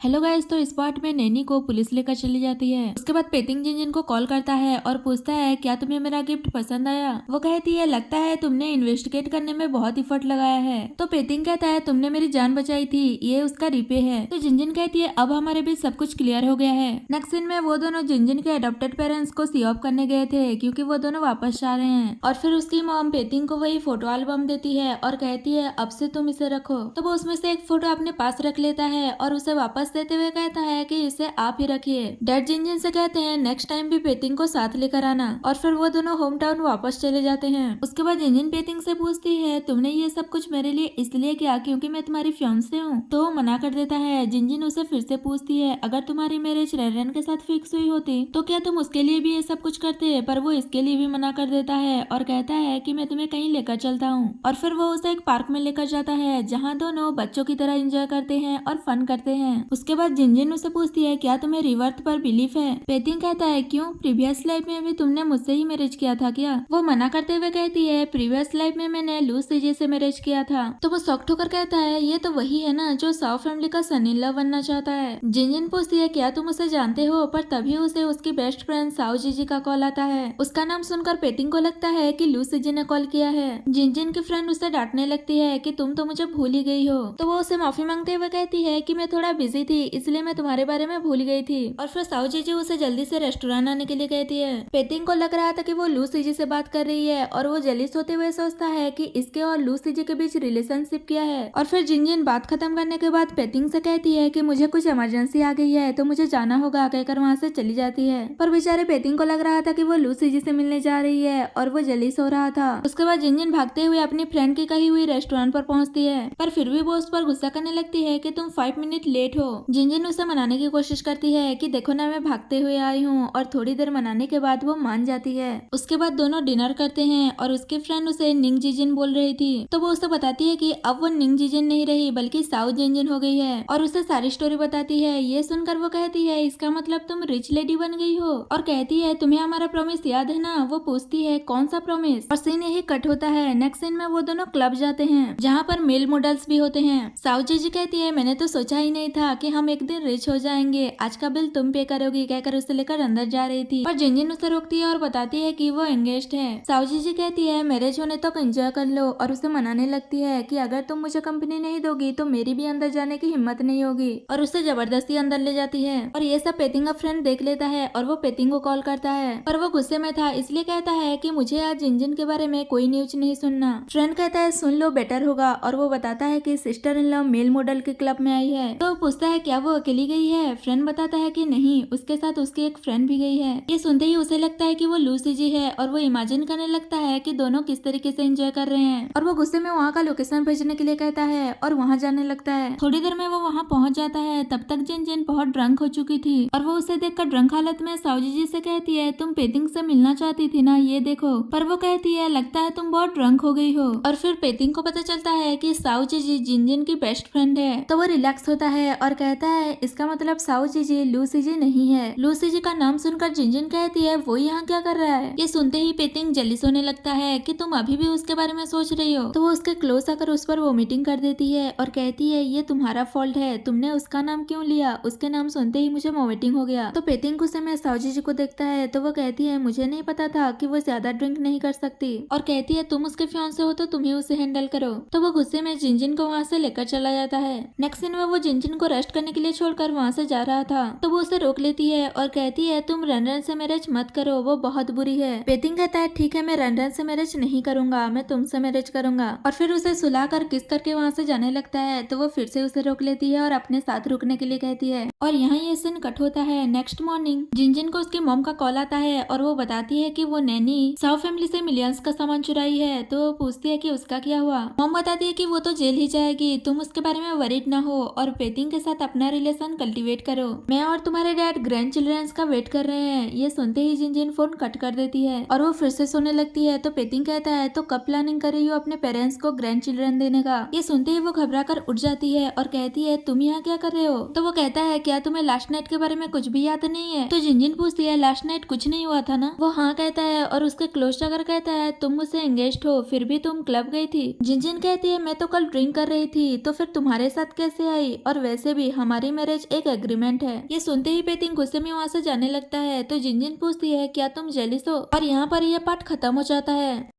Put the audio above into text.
Hello guys, तो इस part में नैनी को पुलिस लेकर चली जाती है। उसके बाद पेतिंग जिनजिन को कॉल करता है और पूछता है क्या तुम्हें मेरा गिफ्ट पसंद आया। वो कहती है लगता है तुमने इन्वेस्टिगेट करने में बहुत इफर्ट लगाया है। तो पेतिंग कहता है तुमने मेरी जान बचाई थी, ये उसका रिपे है। तो जिनजिन कहती है अब हमारे बीच सब कुछ क्लियर हो गया है। नेक्स्ट सीन में वो दोनों जिनजिन के अडॉप्टेड पेरेंट्स को सी ऑफ करने गए थे क्योंकि वो दोनों वापस जा रहे हैं। और फिर उसकी मॉम पेतिंग को वही फोटो एल्बम देती है और कहती है अब से तुम इसे रखो। तो वो उसमें से एक फोटो अपने पास रख लेता है और उसे वापस देते हुए कहता है कि इसे आप ही रखिए। डैड जिनजिन से कहते हैं नेक्स्ट टाइम भी पेतिंग को साथ लेकर आना। और फिर वो दोनों होम टाउन वापस चले जाते हैं। उसके बाद जिनजिन पेतिंग से पूछती है तुमने ये सब कुछ मेरे लिए इसलिए किया क्योंकि मैं तुम्हारी फियांसे हूँ। तो वो मना कर देता है। जिनजिन उसे फिर से पूछती है अगर तुम्हारी मैरिज रेरन के साथ फिक्स हुई होती तो क्या तुम उसके लिए भी ये सब कुछ करते, पर वो इसके लिए भी मना कर देता है और कहता है कि मैं तुम्हें कहीं लेकर चलता हूँ। और फिर वो उसे एक पार्क में लेकर जाता है जहाँ दोनों बच्चों की तरह एंजॉय करते हैं और फन करते हैं। उसके बाद जिनजिन उसे पूछती है क्या तुम्हें रिवर्थ पर बिलीफ है। पेतिंग कहता है क्यों, प्रीवियस लाइफ में भी तुमने मुझसे ही मैरिज किया था क्या। वो मना करते हुए कहती है प्रीवियस लाइफ में मैंने लू सीजे से मैरिज किया था। तो वो शॉक होकर कहता है ये तो वही है ना जो साउ फैमिली का सन इन लॉ बनना चाहता है। जिनजिन पूछती है क्या तुम उसे जानते हो, पर तभी उसे उसकी बेस्ट फ्रेंड साउ जीजी का कॉल आता है। उसका नाम सुनकर पेतिंग को लगता है कि लू सीजे ने कॉल किया है। जिनजिन की फ्रेंड उसे डांटने लगती है कि तुम तो मुझे भूल ही गई हो। तो वो उसे माफी मांगते हुए कहती है कि मैं थोड़ा बिजी थी इसलिए मैं तुम्हारे बारे में भूल गई थी। और फिर साउ जीजी उसे जल्दी से रेस्टोरेंट आने के लिए कहती है। पेतिंग को लग रहा था कि वो लू सीजी से बात कर रही है और वो जेलिस होते हुए सोचता है कि इसके और लू सीजी के बीच रिलेशनशिप क्या है। और फिर जिनजिन बात खत्म करने के बाद पेतिंग से कहती है कि मुझे कुछ इमरजेंसी आ गई है तो मुझे जाना होगा, कहकर वहाँ से चली जाती है। पर बेचारे पेतिंग को लग रहा था कि वो लू सीजी से मिलने जा रही है और वो जेलिस हो रहा था। उसके बाद जिनजिन भागते हुए अपनी फ्रेंड की कही हुई रेस्टोरेंट पर पहुंचती है, पर फिर भी वो उस पर गुस्सा करने लगती है कि तुम 5 मिनट लेट हो। जिनजिन उसे मनाने की कोशिश करती है कि देखो ना मैं भागते हुए आई हूँ, और थोड़ी देर मनाने के बाद वो मान जाती है। उसके बाद दोनों डिनर करते हैं और उसकी फ्रेंड उसे निंग जिजिन बोल रही थी तो वो उसे बताती है कि अब वो निंग जिजिन नहीं रही बल्कि साउ जिनजिन हो गई है और उसे सारी स्टोरी बताती है। ये सुनकर वो कहती है इसका मतलब तुम रिच लेडी बन गई हो, और कहती है तुम्हें हमारा प्रॉमिस याद है ना। वो पूछती है कौन सा प्रॉमिस, और सीन यही कट होता है। नेक्स्ट सीन में वो दोनों क्लब जाते हैं जहाँ पर मेल मॉडल्स भी होते हैं। साउ जीजी कहती है मैंने तो सोचा ही नहीं था कि हम एक दिन रिच हो जाएंगे, आज का बिल तुम पे करोगी, कहकर उसे लेकर अंदर जा रही थी। पर जिनजिन उसे रोकती है और बताती है कि वो एंगेज्ड है। साउ जीजी कहती है मैरिज होने तक एंजॉय कर लो, और उसे मनाने लगती है कि अगर तुम मुझे कंपनी नहीं दोगी तो मेरी भी अंदर जाने की हिम्मत नहीं होगी, और उसे जबरदस्ती अंदर ले जाती है। और ये सब पेतिंग का फ्रेंड देख लेता है और वो पेतिंग को कॉल करता है, पर वो गुस्से में था इसलिए कहता है कि मुझे आज जिनजिन के बारे में कोई न्यूज नहीं सुनना। फ्रेंड कहता है सुन लो बेटर होगा, और वो बताता है कि sister in law male model के क्लब में आई है। तो पूछता है क्या वो अकेली गई है। फ्रेंड बताता है कि नहीं, उसके साथ उसकी एक फ्रेंड भी गई है। ये सुनते ही उसे लगता है कि वो लू सीजी है और वो इमेजिन करने लगता है कि दोनों किस तरीके से एंजॉय कर रहे हैं, और वो गुस्से में वहाँ का लोकेशन भेजने के लिए कहता है और वहाँ जाने लगता है। थोड़ी देर में वो वहाँ पहुँच जाता है, तब तक जिनजिन बहुत ड्रंक हो चुकी थी और वो उसे देखकर ड्रंक हालत में साउ जीजी से कहती है तुम पेतिंग से मिलना चाहती थी ना, ये देखो। पर वो कहती है लगता है तुम बहुत ड्रंक हो गई हो। और फिर पेतिंग को पता चलता है कि साउ जीजी जिनजिन की बेस्ट फ्रेंड है, तो वो रिलैक्स होता है और कहता है इसका मतलब साउ जीजी लू सीजी नहीं है। लू सीजी का नाम सुनकर जिनजिन कहती है वो यहाँ क्या कर रहा है। ये सुनते ही पेतिंग जेलिस होने लगता है कि तुम अभी भी उसके बारे में सोच रही हो। तो वो उसके क्लोज आकर उस पर वोमिटिंग कर देती है और कहती है ये तुम्हारा फॉल्ट है, तुमने उसका नाम क्यों लिया, उसके नाम सुनते ही मुझे वोमिटिंग हो गया। तो पेतिंग गुस्से में साउ जीजी को देखता है तो वो कहती है मुझे नहीं पता था कि वो ज्यादा ड्रिंक नहीं कर सकती, और कहती है तुम उसके फियांसे हो तो तुम ही उसे हैंडल करो। तो वो गुस्से में जिनजिन को वहाँ से लेकर चला जाता है। नेक्स्ट सीन में वो जिनजिन को रेस्ट करने के लिए छोड़कर वहाँ से जा रहा था, तो वो उसे रोक लेती है और कहती है तुम रनरन से मैरिज मत करो, वो बहुत बुरी है। पेतिंग कहता है ठीक है मैं रनरन से मैरिज नहीं करूंगा, मैं तुमसे मैरिज करूंगा। और फिर उसे सुला कर किस करके वहाँ से जाने लगता है, तो वो फिर से उसे रोक लेती है और अपने साथ रुकने के लिए कहती है। और यहाँ ये सीन कट होता है। नेक्स्ट मॉर्निंग जिनजिन को उसकी मॉम का कॉल आता है और वो बताती है कि वो नैनी साउ फैमिली से मिलियंस का सामान चुराई है। तो वो पूछती है कि उसका क्या हुआ। मॉम बताती है कि वो तो जेल ही जाएगी, तुम उसके बारे में वरीड ना हो और पेतिंग के साथ अपना रिलेशन कल्टीवेट करो, मैं और तुम्हारे डैड ग्रैंड चिल्ड्रंस का वेट कर रहे हैं। ये सुनते ही जिनजिन फोन कट कर देती है और वो फिर से सोने लगती है। तो पेतिंग कहता है तो कब प्लानिंग कर रही हो अपने पेरेंट्स को ग्रैंड चिल्ड्रन देने का। ये सुनते ही वो घबरा कर उठ जाती है और कहती है तुम यहाँ क्या कर रहे हो। तो वो कहता है क्या तुम्हें लास्ट नाइट के बारे में कुछ भी याद नहीं है। तो जिनजिन पूछती है लास्ट नाइट कुछ नहीं हुआ था ना। वो हाँ कहता है और उसके क्लोज जाकर कहता है तुम मुझसे एंगेज्ड हो फिर भी तुम क्लब गई थी। जिनजिन कहती है मैं तो कल ड्रिंक कर रही थी, तो फिर तुम्हारे साथ कैसे आई, और वैसे भी हमारी मैरिज एक एग्रीमेंट है। ये सुनते ही पेतिंग गुस्से में वहाँ से जाने लगता है तो जिनजिन पूछती है क्या तुम जेलिस हो, और यहाँ पर यह पार्ट खत्म हो जाता है।